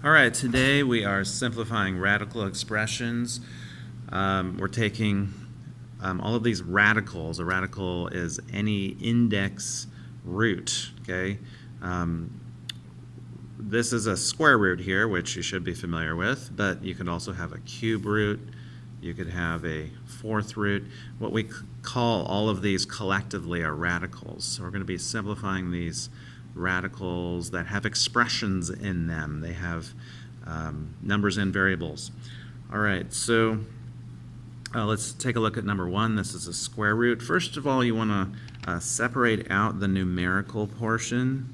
All right, today we are simplifying radical expressions. We're taking all of these radicals. A radical is any index root, okay? This is a square root here, which you should be familiar with, but you could also have a cube root. You could have a fourth root. What we call all of these collectively are radicals. So we're going to be simplifying these radicals that have expressions in them. They have numbers and variables. All right, so let's take a look at number one. This is a square root. First of all, you want to separate out the numerical portion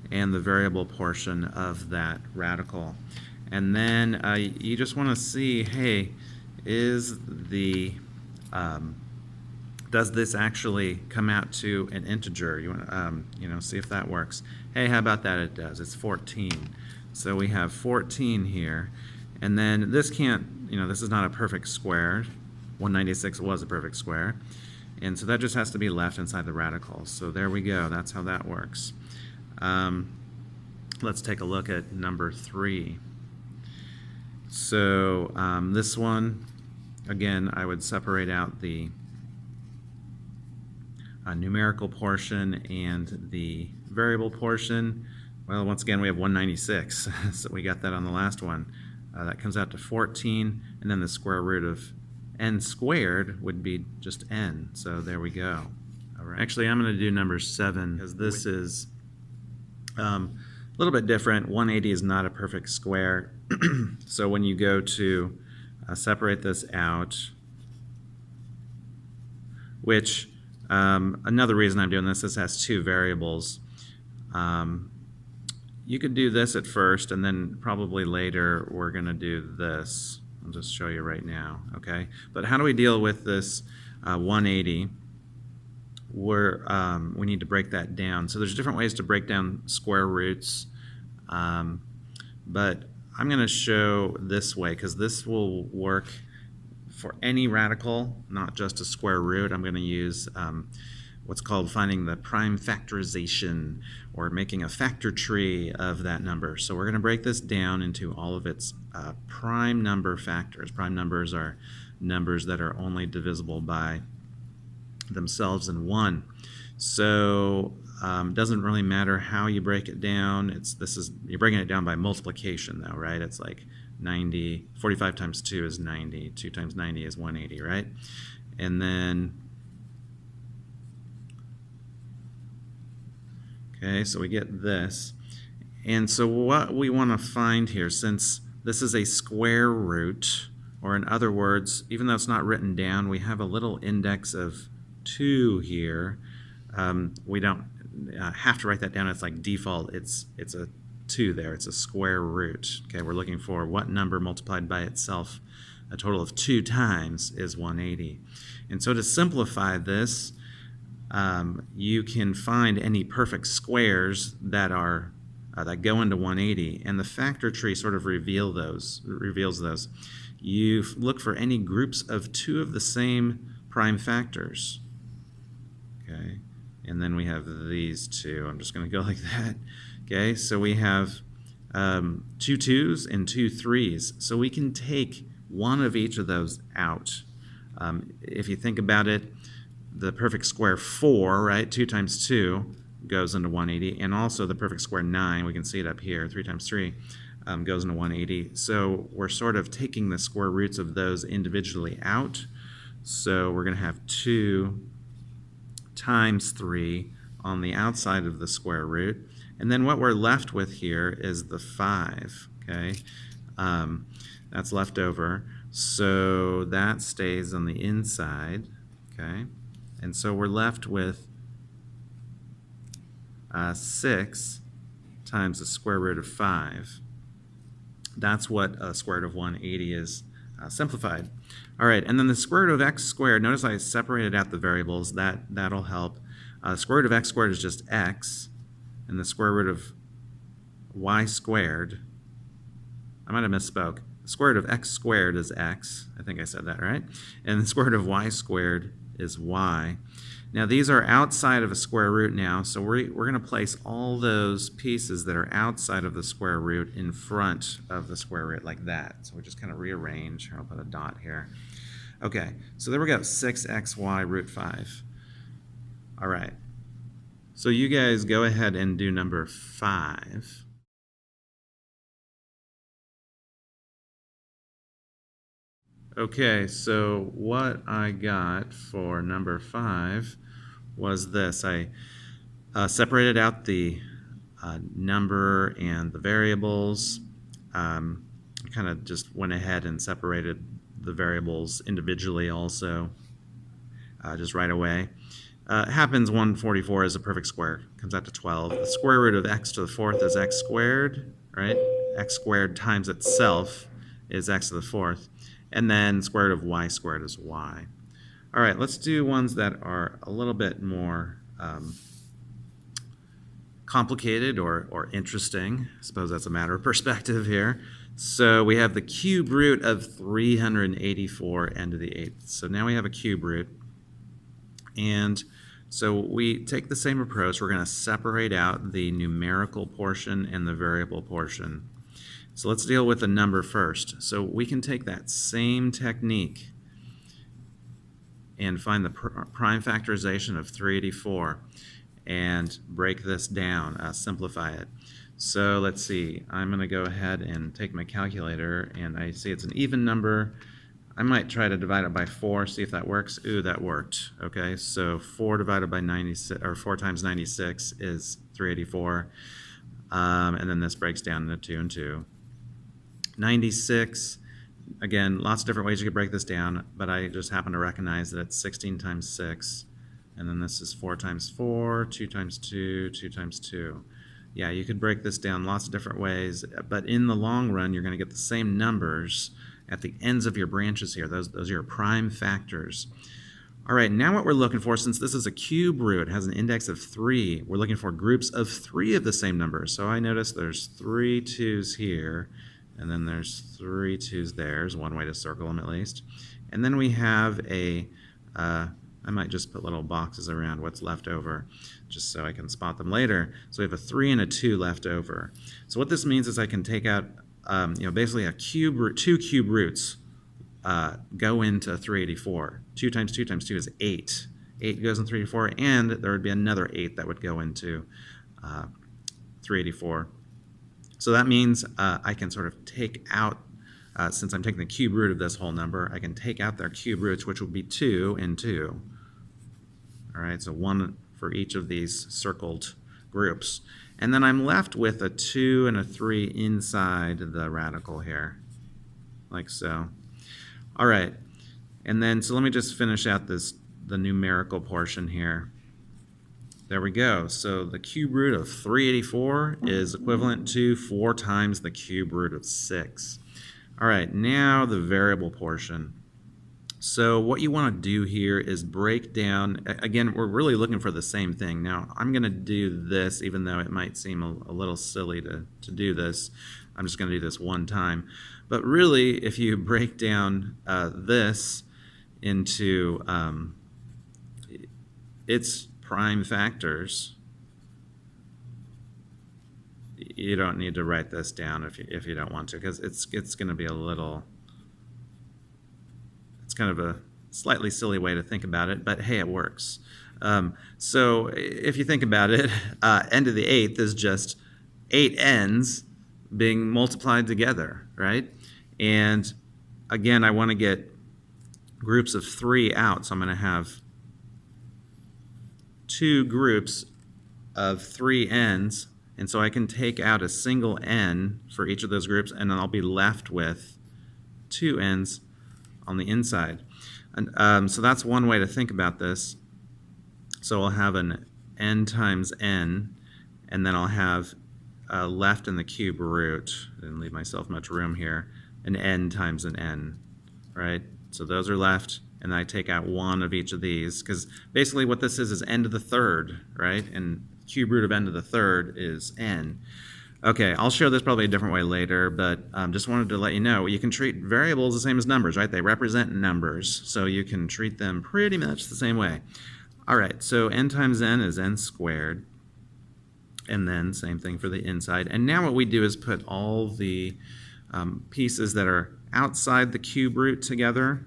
and the variable portion of that radical. And then you just want to see, hey, is the does this actually come out to an integer? You want to see if that works. Hey, how about that? It does. It's 14. So we have 14 here, and then this can't. This is not a perfect square. 196 was a perfect square, and so that just has to be left inside the radical. So there we go. That's how that works. Let's take a look at number 3. So this one, again, I would separate out the numerical portion and the variable portion. Well, once again, we have 196, so we got that on the last one. That comes out to 14, and then the square root of n squared would be just n, so there we go. All right. Actually, I'm going to do number 7, because this is a little bit different. 180 is not a perfect square, so when you go to separate this out, which another reason I'm doing this has 2 variables. You could do this at first, and then probably later we're going to do this. I'll just show you right now, okay? But how do we deal with this 180? We need to break that down. So there's different ways to break down square roots, but I'm going to show this way because this will work for any radical, not just a square root. I'm going to use what's called finding the prime factorization, or making a factor tree of that number. So we're going to break this down into all of its prime number factors. Prime numbers are numbers that are only divisible by themselves in 1. So it doesn't really matter how you break it down. You're breaking it down by multiplication though, right? It's like 90, 45 times 2 is 90, 2 times 90 is 180, right? And then, okay, so we get this. And so what we want to find here, since this is a square root, or in other words, even though it's not written down, we have a little index of 2 here. We don't have to write that down. It's like default. It's a 2 there. It's a square root. Okay, we're looking for what number multiplied by itself a total of 2 times is 180. And so to simplify this, you can find any perfect squares that are that go into 180, and the factor tree sort of reveals those. You look for any groups of 2 of the same prime factors. Okay, and then we have these 2. I'm just going to go like that. Okay, so we have 2 2s and 2 3s. So we can take one of each of those out. If you think about it, the perfect square 4, right? 2 times 2 goes into 180, and also the perfect square 9, we can see it up here, 3 times 3 goes into 180. So we're sort of taking the square roots of those individually out. So we're going to have 2 times 3 on the outside of the square root. And then what we're left with here is the 5, okay? That's left over. So that stays on the inside, okay? And so we're left with 6 times the square root of 5. That's what a square root of 180 is simplified. All right, and then the square root of x squared, notice I separated out the variables. That'll help. The square root of x squared is just x, and the square root of y squared, I might have misspoke. The square root of x squared is x. I think I said that right. And the square root of y squared is y. Now these are outside of a square root now, so we're going to place all those pieces that are outside of the square root in front of the square root like that. So we just kind of rearrange. Here, I'll put a dot here. Okay, so there we go, 6xy root 5. All right, so you guys go ahead and do number 5. Okay, so what I got for number 5 was this. I separated out the number and the variables. I kind of just went ahead and separated the variables individually also, just right away. It happens 144 is a perfect square, comes out to 12. The square root of x to the 4th is x squared, right? X squared times itself is x to the 4th. And then square root of y squared is y. All right, let's do ones that are a little bit more complicated or interesting. I suppose that's a matter of perspective here. So we have the cube root of 384 n to the 8th. So now we have a cube root. And so we take the same approach. We're going to separate out the numerical portion and the variable portion. So let's deal with the number first. So we can take that same technique and find the prime factorization of 384 and break this down, simplify it. So let's see, I'm going to go ahead and take my calculator, and I see it's an even number. I might try to divide it by 4, see if that works. Ooh, that worked. Okay, so 4 divided by 96, or 4 times 96 is 384. And then this breaks down into 2 and 2. 96, again, lots of different ways you could break this down, but I just happen to recognize that it's 16 times 6, and then this is 4 times 4, 2 times 2, 2 times 2. Yeah, you could break this down lots of different ways, but in the long run, you're going to get the same numbers at the ends of your branches here. Those are your prime factors. All right, now what we're looking for, since this is a cube root, it has an index of 3, we're looking for groups of 3 of the same number. So I notice there's 3 2's here, and then there's 3 2's there. There's one way to circle them at least. And then we have a, I might just put little boxes around what's left over just so I can spot them later. So we have a 3 and a 2 left over. So what this means is I can take out, basically a cube root, 2 cube roots go into 384. 2 times 2 times 2 is 8. 8 goes in 384, and there would be another 8 that would go into 384. So that means I can sort of take out, since I'm taking the cube root of this whole number, I can take out their cube roots, which would be 2 and 2. All right, so 1 for each of these circled groups. And then I'm left with a 2 and a 3 inside the radical here, like so. All right, and then so let me just finish out the numerical portion here. There we go. So the cube root of 384 is equivalent to 4 times the cube root of 6. All right, now the variable portion. So what you want to do here is break down, again, we're really looking for the same thing. Now, I'm going to do this, even though it might seem a little silly to do this. I'm just going to do this one time. But really, if you break down this into its prime factors, you don't need to write this down if you don't want to, because it's going to be a little, it's kind of a slightly silly way to think about it, but hey, it works. So if you think about it, n to the 8th is just 8 n's being multiplied together, right? And again, I want to get groups of 3 out, so I'm going to have 2 groups of 3 n's, and so I can take out a single n for each of those groups, and then I'll be left with 2 n's on the inside. And so that's one way to think about this. So I'll have an n times n, and then I'll have left in the cube root, didn't leave myself much room here, an n times an n, right? So those are left, and I take out 1 of each of these, because basically what this is n to the 3rd, right? And cube root of n to the 3rd is n. Okay, I'll show this probably a different way later, but just wanted to let you know, you can treat variables the same as numbers, right? They represent numbers, so you can treat them pretty much the same way. All right, so n times n is n squared, and then same thing for the inside. And now what we do is put all the pieces that are outside the cube root together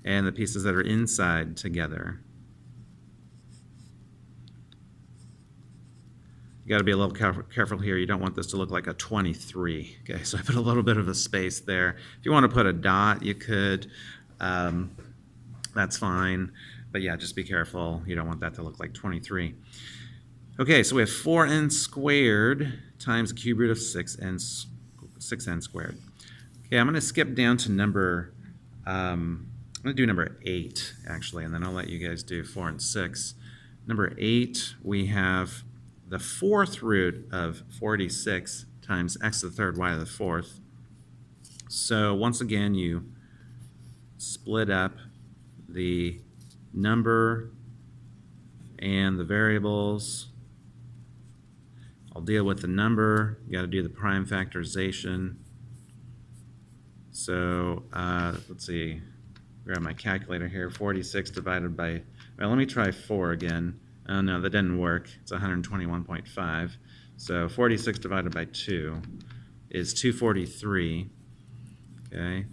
and the pieces that are inside together. You got to be a little careful here. You don't want this to look like a 23. Okay, so I put a little bit of a space there. If you want to put a dot, you could. That's fine. But yeah, just be careful. You don't want that to look like 23. Okay, so we have 4n squared times the cube root of 6n squared. Okay, I'm going to skip down to number, I'm going to do number 8, actually, and then I'll let you guys do 4 and 6. Number 8, we have the fourth root of 46 times x to the third y to the fourth. So once again, you split up the number and the variables. I'll deal with the number. You got to do the prime factorization. So let's see, grab my calculator here. 46 divided by, well, let me try 4 again. Oh no, that didn't work. It's 121.5. So 46 divided by 2 is 243. Okay.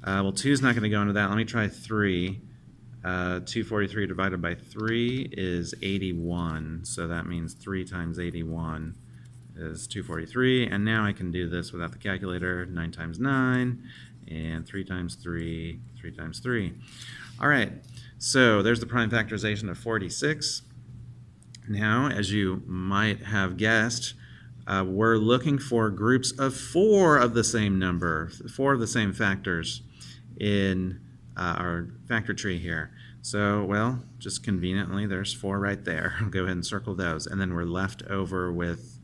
Well, 2 is not going to go into that. Let me try 3. 243 divided by 3 is 81. So that means 3 times 81 is 243. And now I can do this without the calculator. 9 times 9, and 3 times 3, 3 times 3. All right. So there's the prime factorization of 46. Now, as you might have guessed, we're looking for groups of 4 of the same number, 4 of the same factors in our factor tree here. So, well, just conveniently, there's 4 right there. I'll go ahead and circle those. And then we're left over with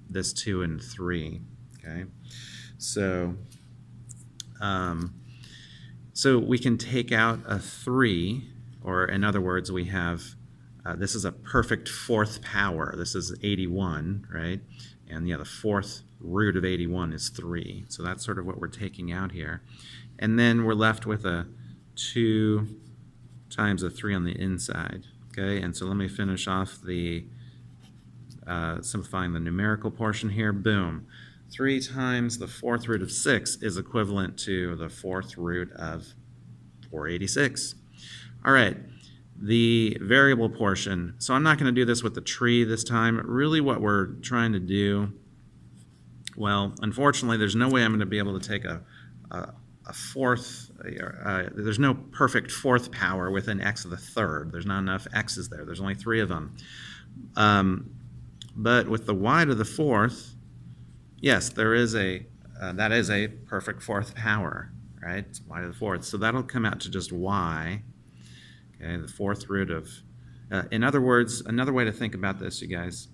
this 2 and 3. Okay, so so we can take out a 3, or in other words, we have this is a perfect fourth power. This is 81, right? And yeah, the fourth root of 81 is 3. So that's sort of what we're taking out here. And then we're left with a 2 times a 3 on the inside. Okay, and so let me finish off the simplifying the numerical portion here. Boom. 3 times the fourth root of 6 is equivalent to the fourth root of 486. All right. The variable portion. So I'm not going to do this with the tree this time. Really what we're trying to do, well, unfortunately, there's no way I'm going to be able to take a fourth, there's no perfect fourth power with an x to the third. There's not enough x's there. There's only 3 of them. But with the y to the fourth, yes, there is that is a perfect fourth power, right? It's y to the fourth. So that'll come out to just y. Okay, the fourth root of, in other words, another way to think about this, you guys,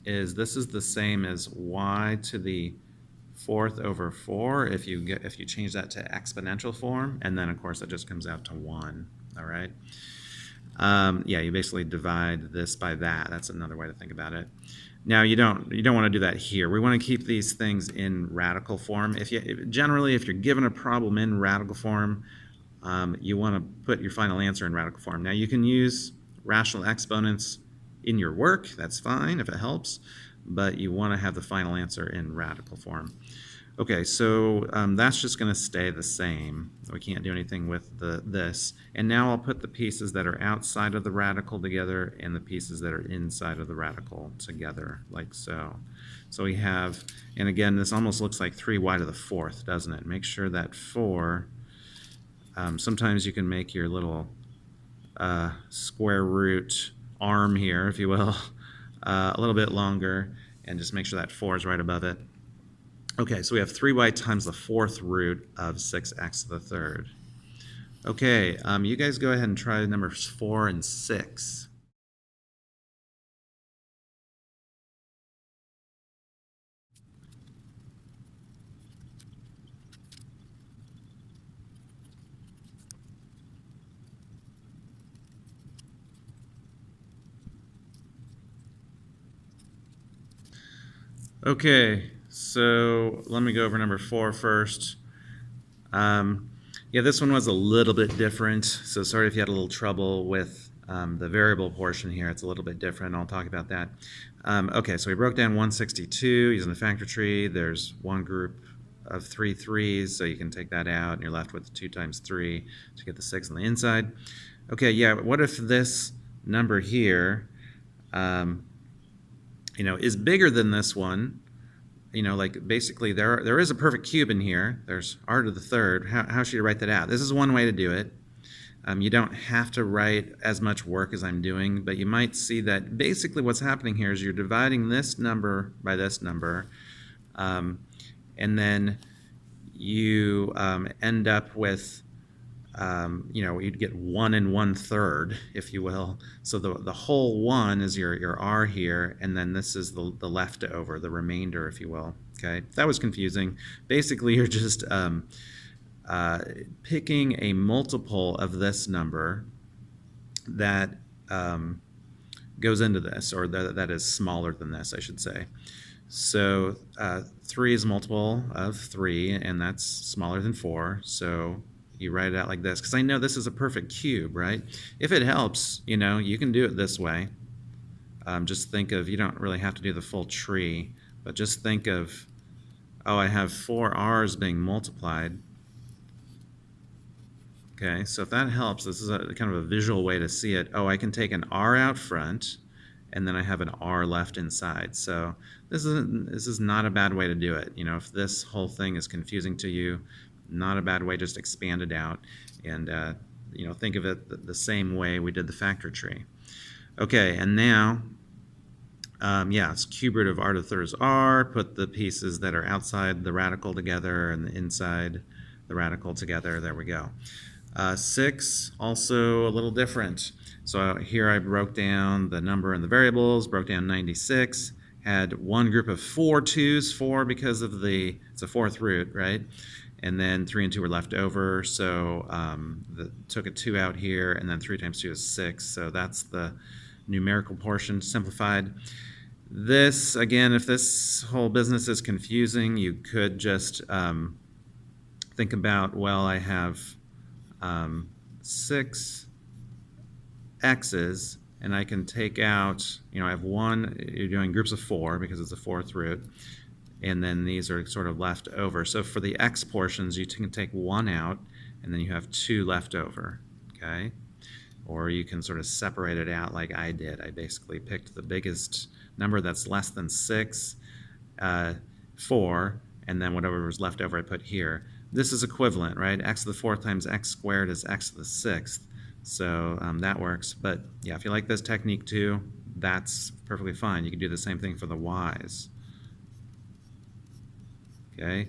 is this is the same as y to the fourth over 4 if you change that to exponential form, and then of course that just comes out to 1. All right. Yeah, you basically divide this by that. That's another way to think about it. Now you don't want to do that here. We want to keep these things in radical form. Generally, if you're given a problem in radical form, you want to put your final answer in radical form. Now you can use rational exponents in your work. That's fine if it helps, but you want to have the final answer in radical form. Okay, so that's just going to stay the same. We can't do anything with this. And now I'll put the pieces that are outside of the radical together and the pieces that are inside of the radical together, like so. So we have, and again, this almost looks like 3y to the fourth, doesn't it? Make sure that 4, sometimes you can make your little square root arm here, if you will, a little bit longer, and just make sure that 4 is right above it. Okay, so we have 3y times the fourth root of 6x to the third. Okay, you guys go ahead and try numbers 4 and 6. Okay, so let me go over number 4 first. Yeah, this one was a little bit different, so sorry if you had a little trouble with the variable portion here. It's a little bit different. I'll talk about that. Okay, so we broke down 162 using the factor tree. There's one group of 3 threes, so you can take that out, and you're left with 2 times 3 to get the 6 on the inside. Okay, yeah, what if this number here, is bigger than this one? Like basically there is a perfect cube in here. There's r to the third. How should you write that out? This is one way to do it. You don't have to write as much work as I'm doing, but you might see that basically what's happening here is you're dividing this number by this number, and then you end up with you'd get 1 1/3, if you will. So the whole 1 is your r here, and then this is the leftover, the remainder, if you will. Okay, if that was confusing, basically you're just picking a multiple of this number that goes into this, or that is smaller than this, I should say. So 3 is a multiple of 3, and that's smaller than 4, so you write it out like this, because I know this is a perfect cube, right? If it helps, you can do it this way. Just think of, you don't really have to do the full tree, but just think of, I have 4 r's being multiplied. Okay, so if that helps, this is a kind of a visual way to see it. I can take an r out front, and then I have an r left inside. So this is not a bad way to do it. If this whole thing is confusing to you, not a bad way, just expand it out and think of it the same way we did the factor tree. Okay, and now it's cube root of r to the third is r. Put the pieces that are outside the radical together and the inside the radical together. There we go. 6, also a little different. So here I broke down the number and the variables, broke down 96, had one group of 4 2s, 4 because of it's a fourth root, right? And then 3 and 2 were left over, so took a 2 out here, and then 3 times 2 is 6, so that's the numerical portion simplified. This, again, if this whole business is confusing, you could just think about, I have 6 x's, and I can take out, I have 1, you're doing groups of 4 because it's a fourth root, and then these are sort of left over. So for the x portions, you can take 1 out, and then you have 2 left over, okay? Or you can sort of separate it out like I did. I basically picked the biggest number that's less than 6, 4, and then whatever was left over I put here. This is equivalent, right? X to the 4th times x squared is x to the 6th. So that works. But yeah, if you like this technique too, that's perfectly fine. You can do the same thing for the y's. Okay,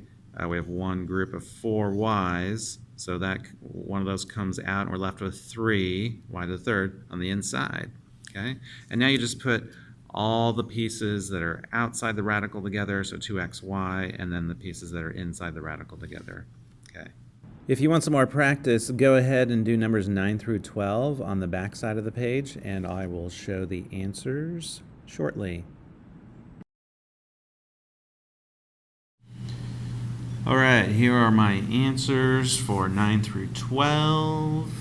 we have one group of 4 y's, so that one of those comes out, and we're left with 3 y to the third on the inside. Okay, and now you just put all the pieces that are outside the radical together, so 2xy, and then the pieces that are inside the radical together. Okay. If you want some more practice, go ahead and do numbers 9 through 12 on the back side of the page, and I will show the answers shortly. All right, here are my answers for 9 through 12.